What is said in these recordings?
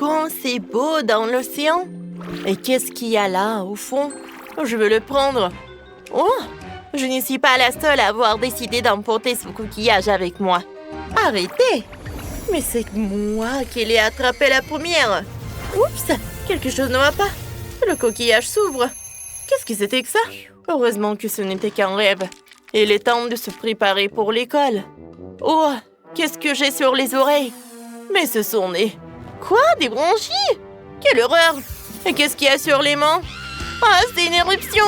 Quand c'est beau dans l'océan. Et qu'est-ce qu'il y a là, au fond? Je veux le prendre. Oh, je ne suis pas la seule à avoir décidé d'emporter ce coquillage avec moi. Arrêtez! Mais c'est moi qui l'ai attrapé la première. Oups, quelque chose ne va pas. Le coquillage s'ouvre. Qu'est-ce que c'était que ça? Heureusement que ce n'était qu'un rêve. Il est temps de se préparer pour l'école. Oh, qu'est-ce que j'ai sur les oreilles? Mais ce sont des... Quoi? Des bronchies? Quelle horreur! Et qu'est-ce qu'il y a sur les mains? Ah, c'est une éruption!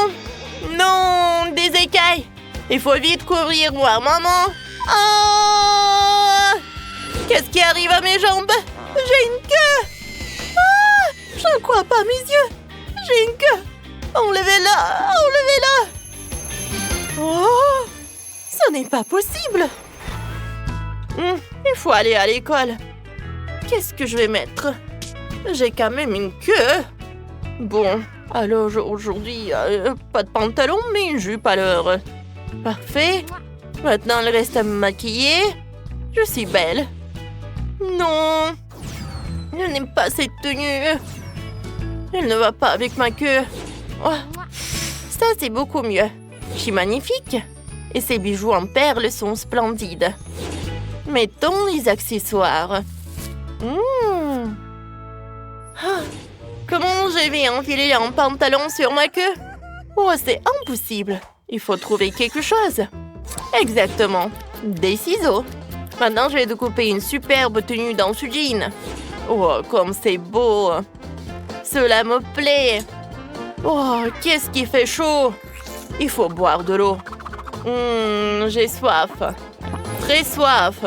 Non, des écailles! Il faut vite courir voir maman! Ah! Qu'est-ce qui arrive à mes jambes? J'ai une queue! Ah! Je ne crois pas mes yeux! J'ai une queue! Enlevez-la! Enlevez-la! Oh! Ce n'est pas possible! Il faut aller à l'école. Qu'est-ce que je vais mettre? J'ai quand même une queue. Bon, alors aujourd'hui, pas de pantalon, mais une jupe alors. Parfait. Maintenant, il reste à me maquiller. Je suis belle. Non, je n'aime pas cette tenue. Elle ne va pas avec ma queue. Oh, ça, c'est beaucoup mieux. Je suis magnifique. Et ces bijoux en perles sont splendides. Mettons les accessoires. Ah, comment je vais enfiler un pantalon sur ma queue? Oh, c'est impossible. Il faut trouver quelque chose. Exactement. Des ciseaux. Maintenant, je vais découper une superbe tenue dans ce jean. Oh, comme c'est beau. Cela me plaît. Oh, qu'est-ce qui fait chaud. Il faut boire de l'eau. J'ai soif. Très soif.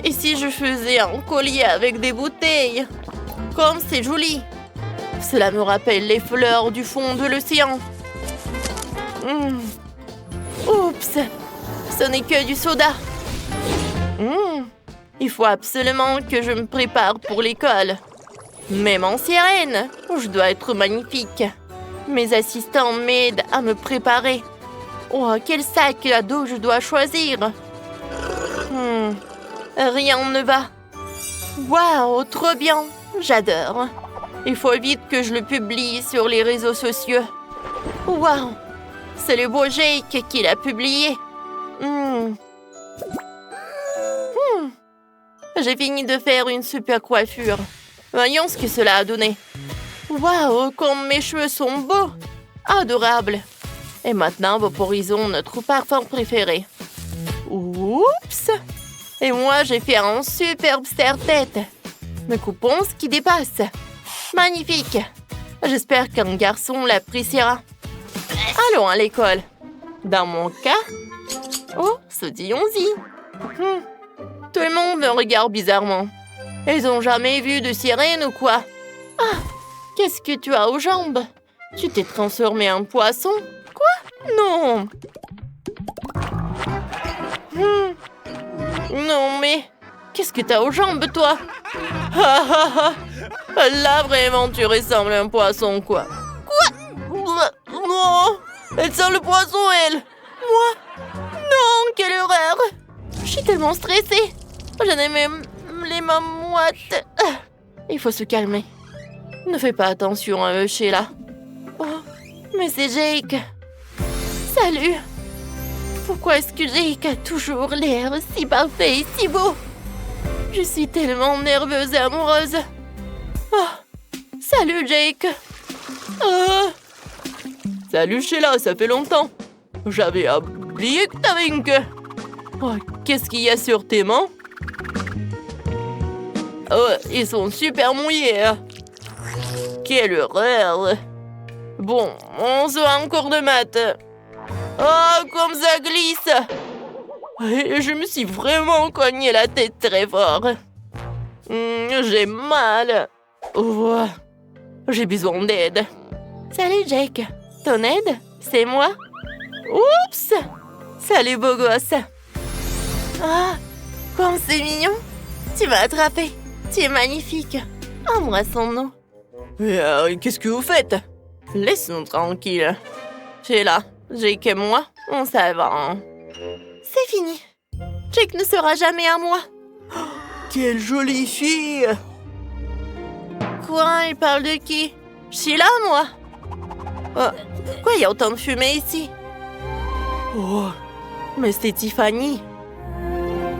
Et si je faisais un collier avec des bouteilles? Comme c'est joli. Cela me rappelle les fleurs du fond de l'océan. Oups, ce n'est que du soda. Il faut absolument que je me prépare pour l'école. Même en sirène, je dois être magnifique. Mes assistants m'aident à me préparer. Oh, quel sac à dos je dois choisir? Rien ne va. Waouh, trop bien. J'adore. Il faut vite que je le publie sur les réseaux sociaux. Waouh, c'est le beau Jake qui l'a publié. J'ai fini de faire une super coiffure. Voyons ce que cela a donné. Waouh, comme mes cheveux sont beaux. Adorable. Et maintenant, vaporisons notre parfum préféré. Oups! Et moi, j'ai fait un superbe serre-tête. Me coupons ce qui dépasse. Magnifique! J'espère qu'un garçon l'appréciera. Allons à l'école. Dans mon cas... Oh, se dit-on-y. Tout le monde me regarde bizarrement. Ils ont jamais vu de sirène ou quoi? Ah, qu'est-ce que tu as aux jambes? Tu t'es transformé en poisson? Quoi? Non! Non, mais... Qu'est-ce que t'as aux jambes, toi? Là, vraiment, tu ressembles à un poisson, quoi. Quoi? Non! Elle sent le poisson, elle! Moi? Non, quelle horreur! Je suis tellement stressée. J'en ai même les mains moites. Il faut se calmer. Ne fais pas attention à eux, Sheila. Oh, mais c'est Jake. Salut. Pourquoi est-ce que Jake a toujours l'air si parfait et si beau? Je suis tellement nerveuse et amoureuse. Oh, salut Jake. Oh. Salut Sheila, ça fait longtemps. J'avais oublié que t'avais une queue. Oh, qu'est-ce qu'il y a sur tes mains? Oh, ils sont super mouillés. Quelle horreur. Bon, on se voit en cours de maths. Oh, comme ça glisse. Et je me suis vraiment cogné la tête très fort. J'ai mal. Oh, j'ai besoin d'aide. Salut Jake. Ton aide? C'est moi? Oups! Salut beau gosse. Ah, comme c'est mignon. Tu m'as attrapé. Tu es magnifique. Embrassons-nous. Qu'est-ce que vous faites? Laisse-nous tranquille. Sheila, Jake et moi, on s'en va. C'est fini. Jake ne sera jamais à moi. Oh, quelle jolie fille. quoi? Il parle de qui? Je suis là, moi. Pourquoi il y a autant de fumée ici? Oh, mais c'est Tiffany.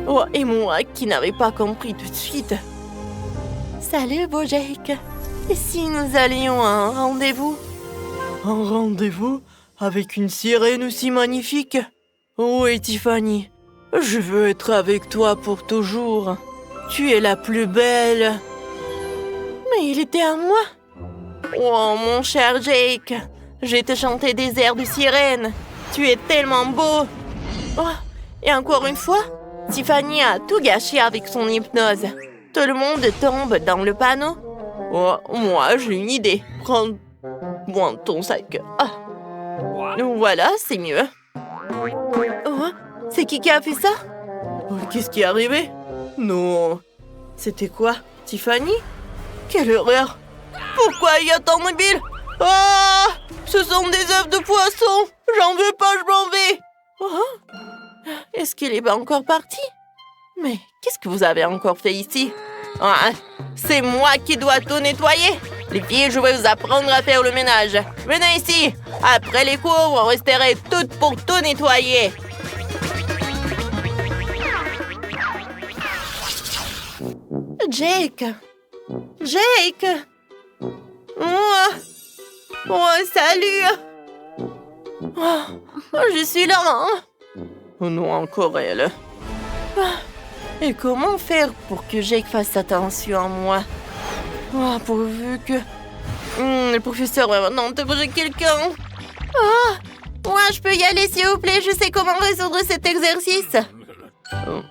Oh, et moi qui n'avais pas compris tout de suite. Salut, beau Jake. Et si nous allions à un rendez-vous? Un rendez-vous? Avec une sirène aussi magnifique? Oui, Tiffany. Je veux être avec toi pour toujours. Tu es la plus belle. Mais il était à moi. Oh, mon cher Jake. Je vais te chanter des airs de sirène. Tu es tellement beau. Oh, et encore une fois, Tiffany a tout gâché avec son hypnose. Tout le monde tombe dans le panneau. Oh, moi, j'ai une idée. Prends ton sac. Ah. Voilà, c'est mieux. Oh, c'est qui a fait ça? Oh, qu'est-ce qui est arrivé? Non. C'était quoi? Tiffany? Quelle horreur! Pourquoi il y a tant de billes? Ah! Ce sont des œufs de poisson! J'en veux pas, je m'en vais! Oh? Est-ce qu'il est pas encore parti? Mais qu'est-ce que vous avez encore fait ici? Ah, c'est moi qui dois tout nettoyer! Les filles, je vais vous apprendre à faire le ménage. Venez ici! Après les cours, on resterait toutes pour tout nettoyer. Jake! Jake! Oh, salut! Oh, je suis là! Oh non, encore elle. Et comment faire pour que Jake fasse attention à moi? Oh, pourvu que... le professeur va maintenant interroger quelqu'un. Oh, moi, je peux y aller, s'il vous plaît. Je sais comment résoudre cet exercice.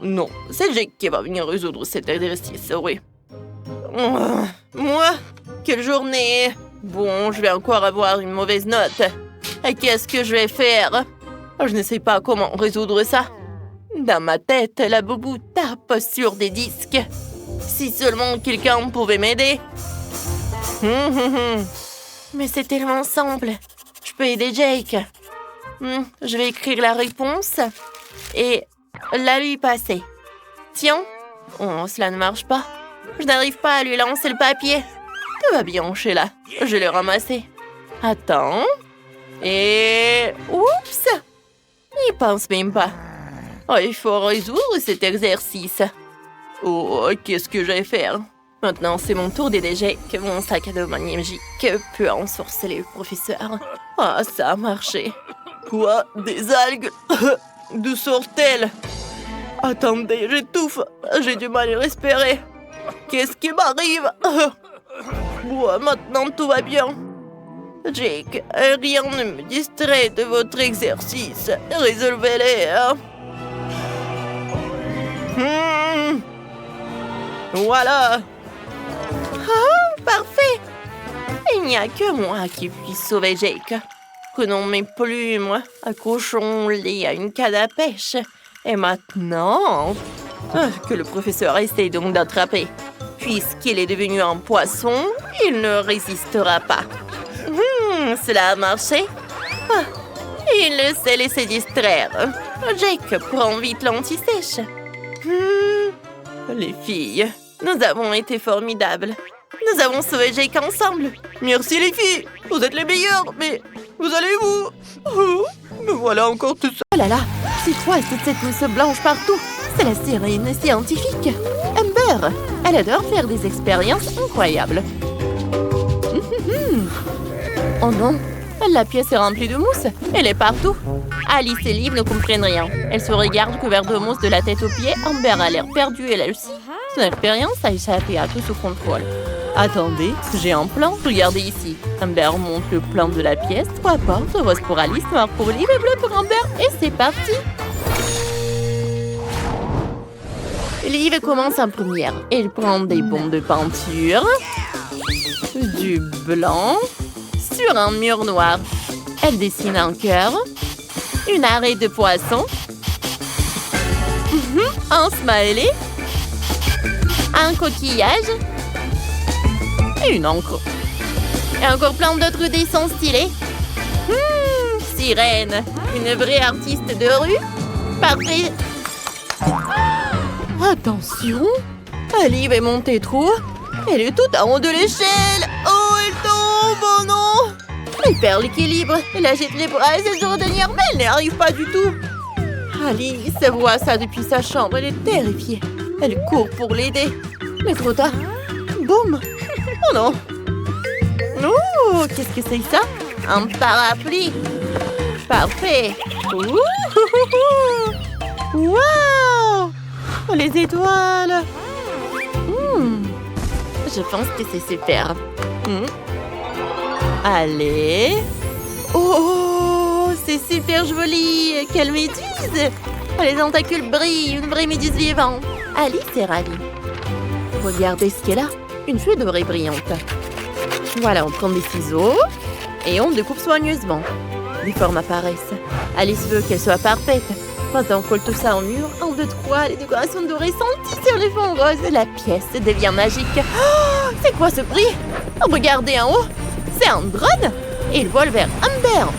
Non, c'est Jake qui va venir résoudre cet exercice, oui. Moi? Quelle journée! Bon, je vais encore avoir une mauvaise note. Et qu'est-ce que je vais faire? Je ne sais pas comment résoudre ça. Dans ma tête, la boubou tape sur des disques. Si seulement quelqu'un pouvait m'aider. Mais c'est tellement simple. Je peux aider Jake. Je vais écrire la réponse et la lui passer. Tiens. Oh, cela ne marche pas. Je n'arrive pas à lui lancer le papier. Tout va bien, Sheila. Je l'ai ramassé. Attends. Et... Oups! Il pense même pas. Oh, il faut résoudre cet exercice. Oh, qu'est-ce que je vais faire? Maintenant, c'est mon tour d'aider Jake. Mon sac à dos magique peut ensorceler le professeur. Ah, ça a marché. Quoi? Des algues? D'où sortent-elles? Attendez, j'étouffe. J'ai du mal à respirer. Qu'est-ce qui m'arrive? Maintenant, tout va bien. Jake, rien ne me distrait de votre exercice. Résolvez-les. Voilà. Oh, parfait. Il n'y a que moi qui puisse sauver Jake. Prenons mes plumes, accrochons-les à une canne à pêche. Et maintenant, que le professeur essaye donc d'attraper. Puisqu'il est devenu un poisson, il ne résistera pas. Cela a marché. Il s'est laissé distraire. Jake prend vite l'anti-sèche. Les filles, nous avons été formidables. Nous avons sauvé Jake ensemble. Merci les filles, vous êtes les meilleures, mais vous allez où? Me voilà encore tout seul. Oh là là, c'est quoi cette mousse blanche partout? C'est la sirène scientifique. Amber, elle adore faire des expériences incroyables. Oh non, la pièce est remplie de mousse. Elle est partout. Alice et Liv ne comprennent rien. Elles se regardent couvertes de mousse de la tête aux pieds. Amber a l'air perdue elle aussi. Son expérience a échappé à tout sous contrôle. Attendez, j'ai un plan. Regardez ici. Amber montre le plan de la pièce. 3 portes, rose pour Alice, noir pour Liv et bleu pour Amber. Et c'est parti. Liv commence en première. Elle prend des bombes de peinture, du blanc sur un mur noir. Elle dessine un cœur, une arête de poisson, un smiley, un coquillage et une encre. Et encore plein d'autres dessins stylés. Sirène, une vraie artiste de rue. Parfait. Attention, Liv est montée trop haut. Elle est tout en haut de l'échelle. Oh, elle tombe, oh non. Elle perd l'équilibre. Elle agite les bras et essaie de se retenir, mais elle n'y arrive pas du tout. Alice voit ça depuis sa chambre. Elle est terrifiée. Elle court pour l'aider. Mais trop tard. Boum. Oh non. Oh, qu'est-ce que c'est que ça? Un parapluie. Parfait. Ouh. Wow. Oh, les étoiles. Je pense que c'est super. Allez. Oh, c'est super joli. Quelle méduse. Oh, les tentacules brillent. Une vraie méduse vivante. Alice est ravie. Regardez ce qu'elle a. Une feuille dorée brillante. Voilà, on prend des ciseaux et on découpe soigneusement. Les formes apparaissent. Alice veut qu'elle soit parfaite. Maintenant, on colle tout ça au mur. 1, 2, 3, les décorations dorées senties sur les fonds roses. La pièce devient magique. Oh, c'est quoi ce bruit? Oh, regardez en haut. C'est un drone et il vole vers Amber.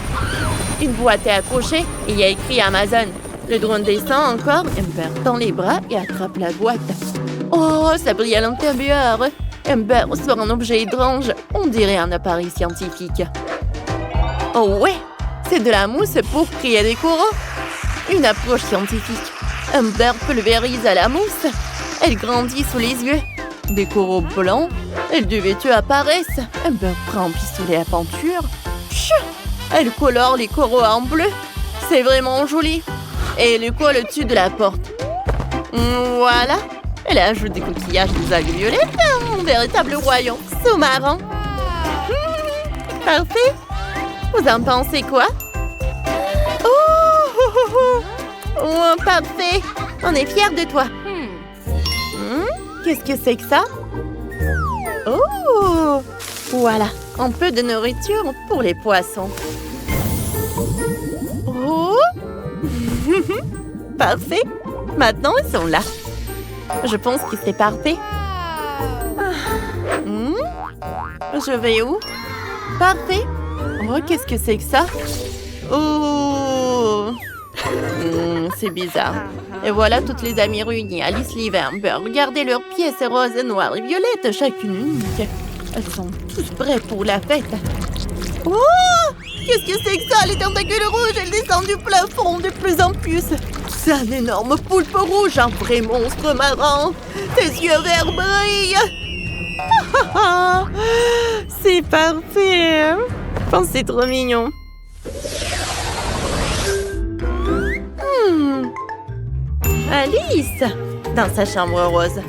Une boîte est accrochée et il y a écrit Amazon. Le drone descend encore. Amber tend les bras et attrape la boîte. Oh, ça brille à l'intérieur. Amber sort un objet étrange. On dirait un appareil scientifique. Oh ouais, c'est de la mousse pour créer des coraux. Une approche scientifique. Amber pulvérise la mousse. Elle grandit sous les yeux. Des coraux blancs et du vêtu apparaissent. Amber prend un pistolet à peinture. Elle colore les coraux en bleu. C'est vraiment joli. Et elle colle au-dessus de la porte. Voilà. Elle ajoute des coquillages des algues violettes. Un véritable royaume sous-marin. Parfait. Vous en pensez quoi? Oh, parfait. On est fiers de toi. Qu'est-ce que c'est que ça? Oh, voilà. Un peu de nourriture pour les poissons. Oh. Parfait. Maintenant, ils sont là. Je pense que c'est parfait. Je vais où? Parfait. Oh, qu'est-ce que c'est que ça? Oh. C'est bizarre. Et voilà toutes les amies réunies. Alice, Liv et Amber. Regardez leurs pièces roses, noires et violettes, chacune unique. Elles sont toutes prêtes pour la fête. Oh! Qu'est-ce que c'est que ça? Les tentacules rouges, elles descendent du plafond de plus en plus. C'est un énorme poulpe rouge, un vrai monstre marin. Tes yeux verts brillent. C'est parfait. Je pense que c'est trop mignon. Alice, dans sa chambre rose.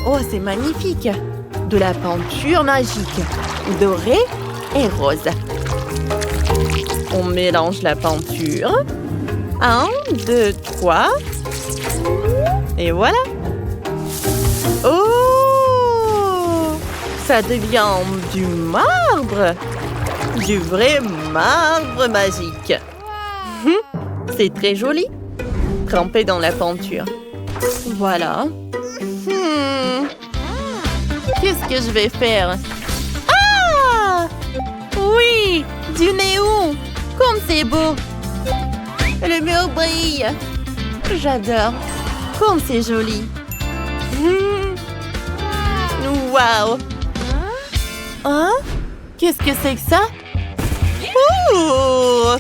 Oh, c'est magnifique. De la peinture magique, dorée et rose. On mélange la peinture. 1, 2, 3. Et voilà. Oh! Ça devient du marbre. Du vrai marbre magique. C'est très joli. Trempé dans la peinture. Voilà. Qu'est-ce que je vais faire? Ah! Oui! Du néon! Comme c'est beau! Le mur brille! J'adore! Comme c'est joli! Wow! Hein? Qu'est-ce que c'est que ça? Ouh!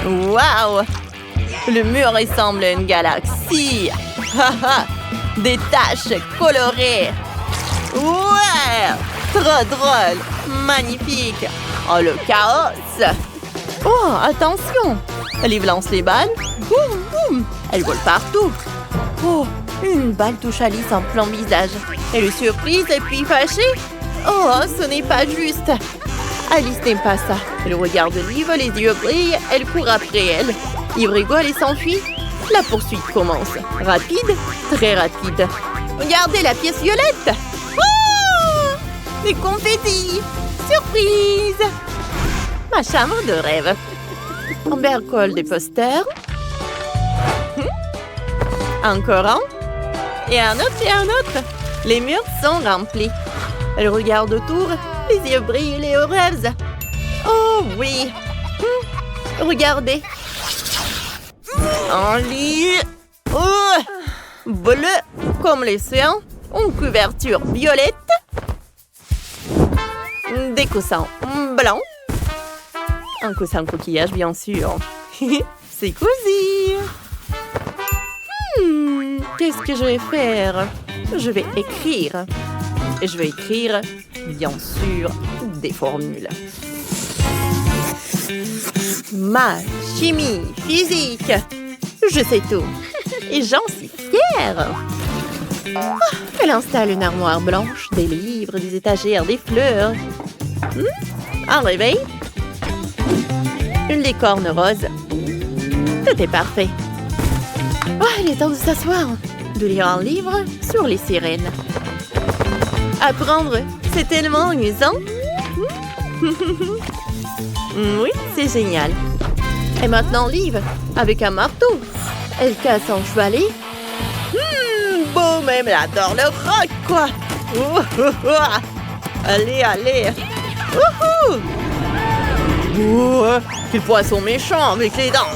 Wow! Le mur ressemble à une galaxie! Des taches colorées! Ouais! Trop drôle! Magnifique! Oh, le chaos! Oh, attention! Liv lance les balles. Boum, boum! Elles volent partout. Oh, une balle touche Alice en plein visage. Elle est surprise et puis fâchée. Oh, ce n'est pas juste. Alice n'aime pas ça. Elle regarde Liv, les yeux brillent. Elle court après elle. Liv rigole et s'enfuit. La poursuite commence. Rapide, très rapide. Regardez la pièce violette. Oh! Des confettis. Surprise! Ma chambre de rêve. Amber colle des posters. Encore un. Et un autre et un autre. Les murs sont remplis. Elle regarde autour. Les yeux brillent et rêves. Oh oui. Regardez. Un lit. Oh, bleu comme l'océan. Une couverture violette. Des coussins blancs. Un coussin coquillage, bien sûr. C'est cosy. Qu'est-ce que je vais faire? Je vais écrire. Et je vais écrire, bien sûr, des formules. Maths, chimie, physique. Je sais tout. Et j'en suis fière. Elle installe une armoire blanche, des livres, des étagères, des fleurs. Un réveil. Une licorne rose. Tout est parfait. Il est temps de s'asseoir. De lire un livre sur les sirènes. Apprendre, c'est tellement amusant. Oui, c'est génial. Et maintenant, Liv, avec un marteau. Elle casse un chevalet. Boum, elle adore le rock, quoi. Allez, allez. Quel poisson méchant avec les dents.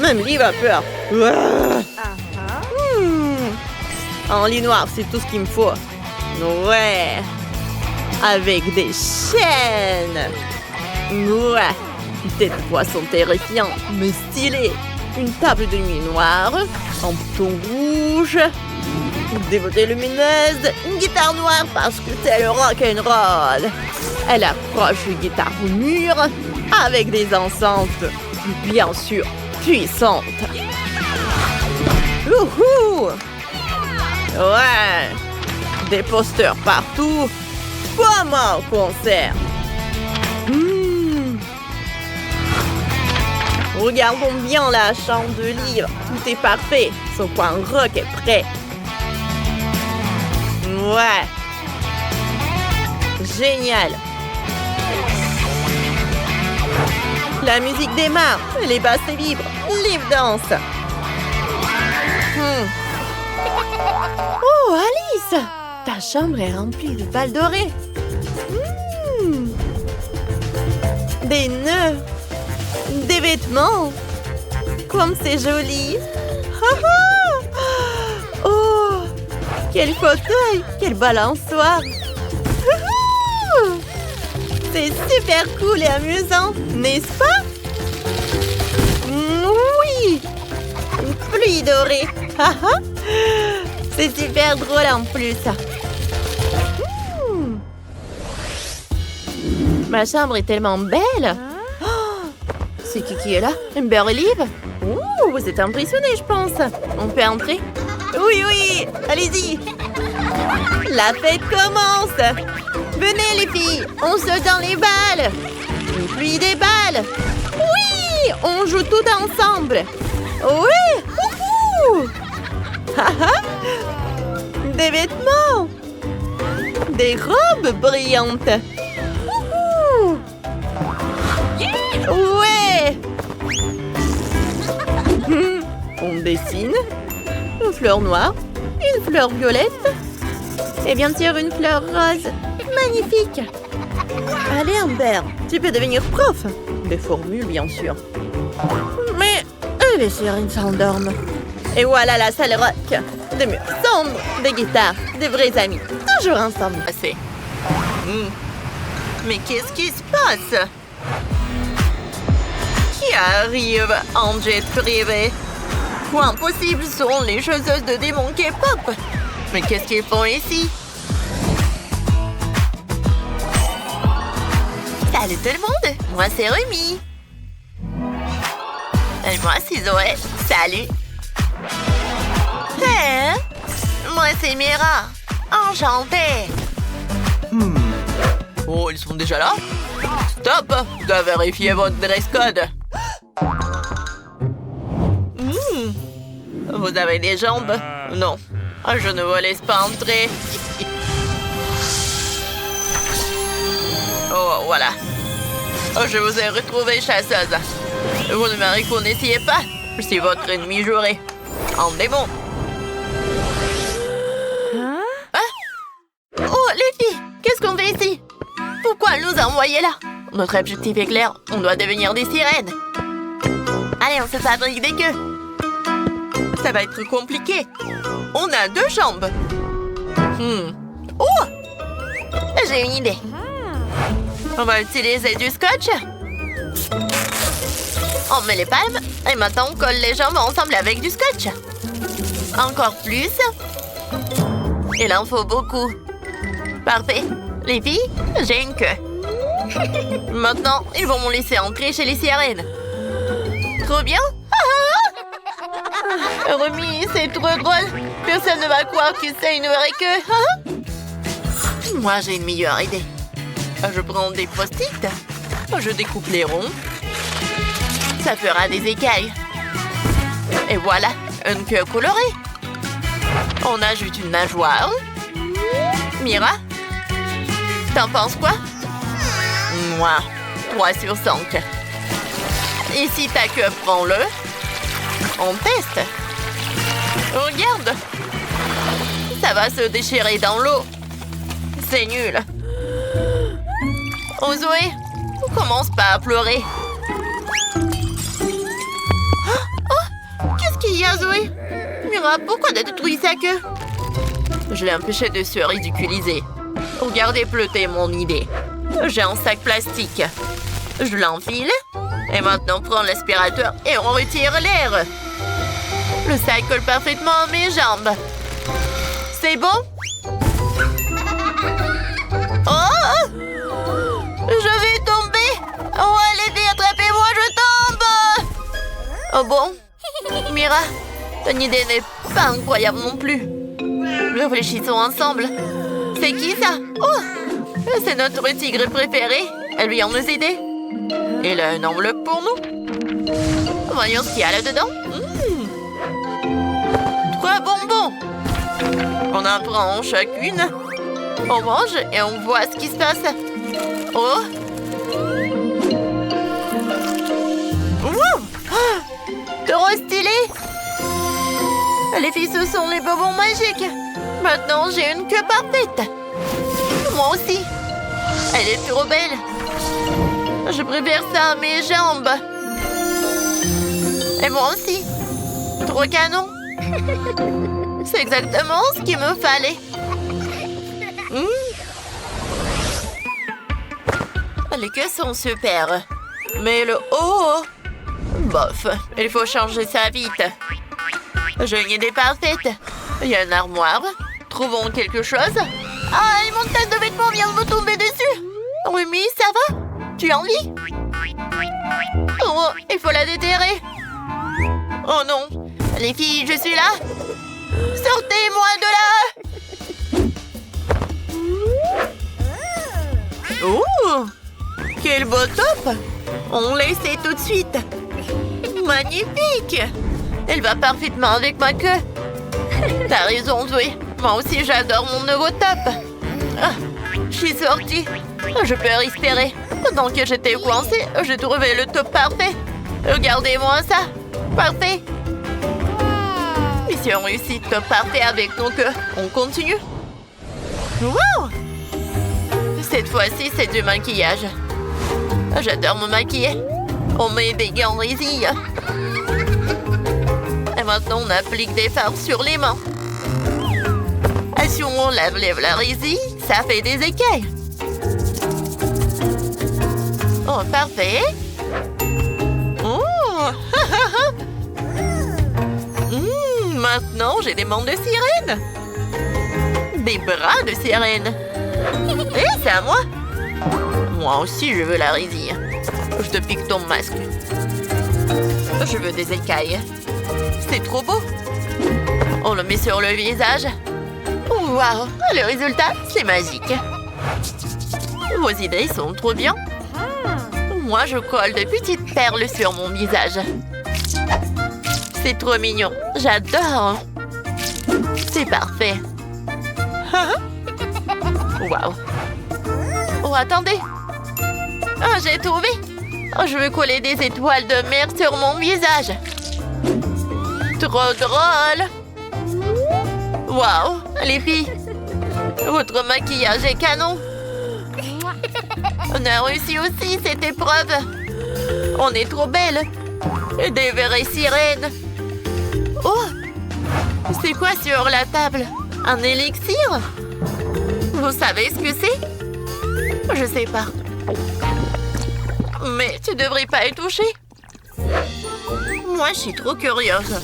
Même Liv a peur. Un lit noir, c'est tout ce qu'il me faut. Ouais. Avec des chaînes. Ouais. Des poissons terrifiants, mais stylés. Une table de nuit noire. Un bouton rouge. Des beautés lumineuses. Une guitare noire parce que c'est le rock'n'roll. Elle accroche une guitare au mur avec des enceintes, bien sûr, puissantes. Youhou! Ouais! Des posters partout. Comme un concert. Regardons bien la chambre de livre. Tout est parfait. Son coin rock est prêt. Ouais. Génial. La musique démarre. Les basses et vibrent. Liv danse. Oh, Alice! Ta chambre est remplie de balles dorées. Des nœuds. Des vêtements. Comme c'est joli. Oh! Quel fauteuil! Quelle balançoire! C'est super cool et amusant, n'est-ce pas? Oui! Une pluie dorée. C'est super drôle en plus. Ma chambre est tellement belle. C'est qui est là? Amber et Liv? Oh, vous êtes impressionnés, je pense. On peut entrer? Oui, allez-y. La fête commence. Venez les filles, on saute dans les balles. Une pluie des balles. Oui, on joue tout ensemble. Oui. Des vêtements. Des robes brillantes. Ouais. On dessine. Une fleur noire. Une fleur violette. Et bien sûr une fleur rose. Magnifique. Allez Amber, tu peux devenir prof. Des formules bien sûr. Mais les sirènes s'endorment. Et voilà la salle rock. Des murs sombres, des guitares, des vrais amis. Toujours ensemble. C'est. Mais qu'est-ce qui se passe? Qui arrive en jet privé? Impossible sont les chanteuses de démons K-pop. Mais qu'est-ce qu'ils font ici? Salut tout le monde, moi c'est Rumi. Et moi c'est Zoé. Salut. Hey, moi c'est Mira. Enchantée. Oh, ils sont déjà là? Stop! Je dois vérifier votre dress code. Vous avez des jambes? Non. Je ne vous laisse pas entrer. Oh, voilà. Je vous ai retrouvé, chasseuse. Vous ne me reconnaissiez pas? Je suis votre ennemi juré. En démon. Oh, les filles! Qu'est-ce qu'on fait ici? Pourquoi nous envoyer là? Notre objectif est clair. On doit devenir des sirènes. Allez, on se fabrique des queues. Ça va être compliqué. On a 2 jambes. Oh! J'ai une idée. On va utiliser du scotch. On met les palmes et maintenant on colle les jambes ensemble avec du scotch. Encore plus. Il en faut beaucoup. Parfait. Les filles, j'ai une queue. Maintenant, ils vont me laisser entrer chez les sirènes. Trop bien. Romy, c'est trop drôle. Personne ne va croire que c'est une vraie queue. Moi, j'ai une meilleure idée. Je prends des post-it. Je découpe les ronds. Ça fera des écailles. Et voilà, une queue colorée. On ajoute une nageoire. Mira, t'en penses quoi? Moi, 3 sur 5. Et si ta queue, prends-le. On teste. Regarde. Ça va se déchirer dans l'eau. C'est nul. Oh Zoé, commence pas à pleurer. Oh, qu'est-ce qu'il y a Zoé? Mira, pourquoi t'as détruit sa queue? Je l'ai empêché de se ridiculiser. Regardez pleuter mon idée. J'ai un sac plastique. Je l'enfile. Et maintenant, prends l'aspirateur et on retire l'air. Le sac colle parfaitement à mes jambes. C'est bon? Oh! Je vais tomber! Oh, allez, attrapez-moi, je tombe! Oh bon? Mira, ton idée n'est pas incroyable non plus. Réfléchissons ensemble. C'est qui ça? Oh! C'est notre tigre préféré. Lui en nous aider. Il a une enveloppe pour nous. Voyons ce qu'il y a là-dedans. Trois bonbons. On en prend chacune. On mange et on voit ce qui se passe. Oh! Wow! Trop stylé! Les filles, ce sont les bonbons magiques. Maintenant, j'ai une queue parfaite. Moi aussi. Elle est trop belle. Je préfère ça à mes jambes. Et moi aussi. Trop canon. C'est exactement ce qu'il me fallait. Les queues sont super. Mais le haut... Bof, il faut changer ça vite. J'ai une idée parfaite. Il y a une armoire. Trouvons quelque chose. Ah, mon tas de vêtements vient de me tomber dessus. Rumi, ça va? Tu en vis? Oh, il faut la déterrer. Oh non. Les filles, je suis là. Sortez-moi de là. Oh, quel beau top. On l'essaie tout de suite. Magnifique. Elle va parfaitement avec ma queue. T'as raison, Zoé. Moi aussi, j'adore mon nouveau top. Ah, je suis sortie. Je peux respirer. Pendant que j'étais coincée, j'ai trouvé le top parfait. Regardez-moi ça. Parfait. Mission réussie, top parfait avec nos queues. On continue. Wow! Cette fois-ci, c'est du maquillage. J'adore me maquiller. On met des gants résille. Et maintenant, on applique des fards sur les mains. Et si on lève la résille, ça fait des écailles. Oh, parfait. Oh. Maintenant, j'ai des mains de sirène. Des bras de sirène. Et c'est à moi. Moi aussi, je veux la résille. Je te pique ton masque. Je veux des écailles. C'est trop beau. On le met sur le visage. Waouh, le résultat, c'est magique. Vos idées sont trop bien. Moi, je colle de petites perles sur mon visage. C'est trop mignon. J'adore. C'est parfait. Waouh. Oh, attendez. Oh, j'ai trouvé. Oh, je veux coller des étoiles de mer sur mon visage. Trop drôle. Waouh, les filles. Votre maquillage est canon. On a réussi aussi cette épreuve. On est trop belles. Des vraies sirènes. Oh, c'est quoi sur la table? Un élixir? Vous savez ce que c'est? Je sais pas. Mais tu devrais pas y toucher. Moi, je suis trop curieuse.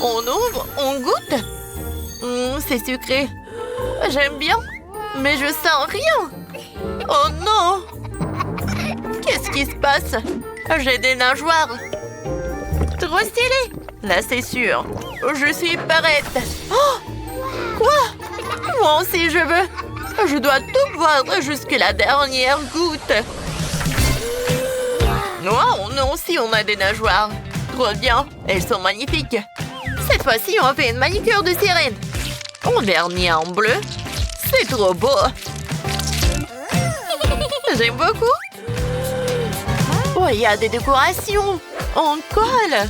On ouvre, on goûte. C'est sucré. J'aime bien, mais je sens rien. Oh non! Qu'est-ce qui se passe? J'ai des nageoires. Trop stylé. Là, c'est sûr. Je suis prête. Oh! Quoi? Moi aussi, je veux. Je dois tout boire jusqu'à la dernière goutte. Wow, nous aussi, on a des nageoires. Trop bien. Elles sont magnifiques. Cette fois-ci, on fait une manicure de sirène. En vernis en bleu. C'est trop beau. J'aime beaucoup. Oh, il y a des décorations. En colle.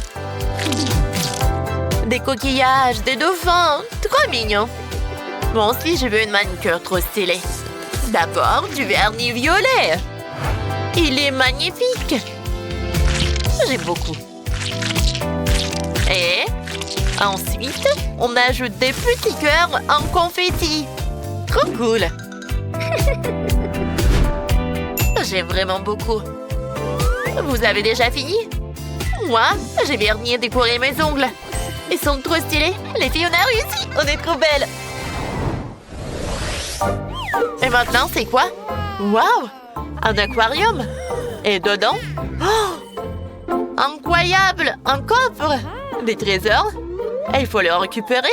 Des coquillages, des dauphins. Trop mignon. Moi aussi, je veux une manicure trop stylée. D'abord, du vernis violet. Il est magnifique. J'aime beaucoup. Et ensuite, on ajoute des petits cœurs en confetti. Trop cool. J'aime vraiment beaucoup. Vous avez déjà fini? Moi, j'ai verni et décoré mes ongles. Ils sont trop stylés. Les filles, on a réussi. On est trop belles. Et maintenant, c'est quoi? Waouh! Un aquarium. Et dedans? Oh! Incroyable! Un coffre! Des trésors? Et il faut le récupérer?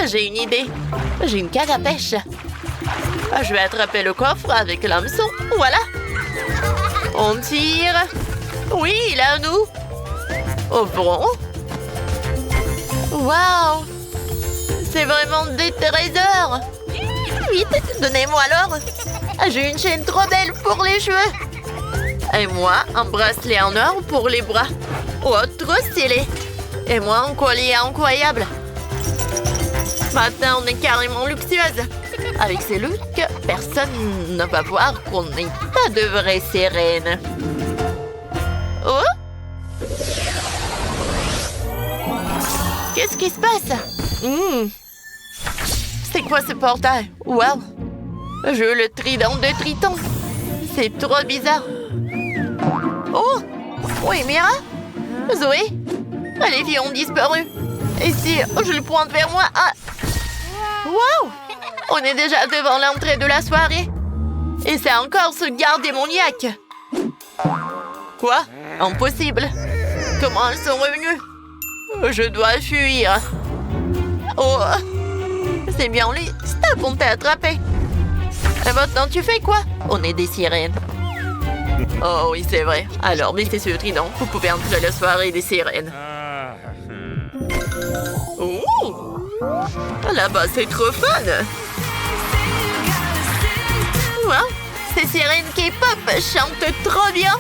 J'ai une idée. J'ai une canne à pêche. Je vais attraper le coffre avec l'hameçon. Voilà! On tire. Oui, il est à nous. Ouvrons. Waouh! C'est vraiment des trésors! Vite, donnez-moi alors! J'ai une chaîne trop belle pour les cheveux! Et moi, un bracelet en or pour les bras. Oh, trop stylé! Et moi, un collier incroyable! Maintenant, on est carrément luxueuse! Avec ces looks, personne ne va voir qu'on n'est pas de vraies sirènes. Oh! Qu'est-ce qui se passe? C'est quoi ce portail? Wow! J'ai le trident de Triton. C'est trop bizarre. Oh! Oui, Mira? Zoé? Les filles ont disparu. Et si je le pointe vers moi? Ah! Wow! On est déjà devant l'entrée de la soirée. Et c'est encore ce garde démoniaque. Quoi? Impossible. Comment elles sont revenues? Je dois fuir. Oh! C'est bien lui. Stop, on t'a attrapé. Et maintenant, tu fais quoi? On est des sirènes. Oh oui, c'est vrai. Alors, mettez ce trident. Vous pouvez entrer à la soirée des sirènes. Oh! Là-bas, c'est trop fun! Wow! Ces sirènes K-pop chantent trop bien!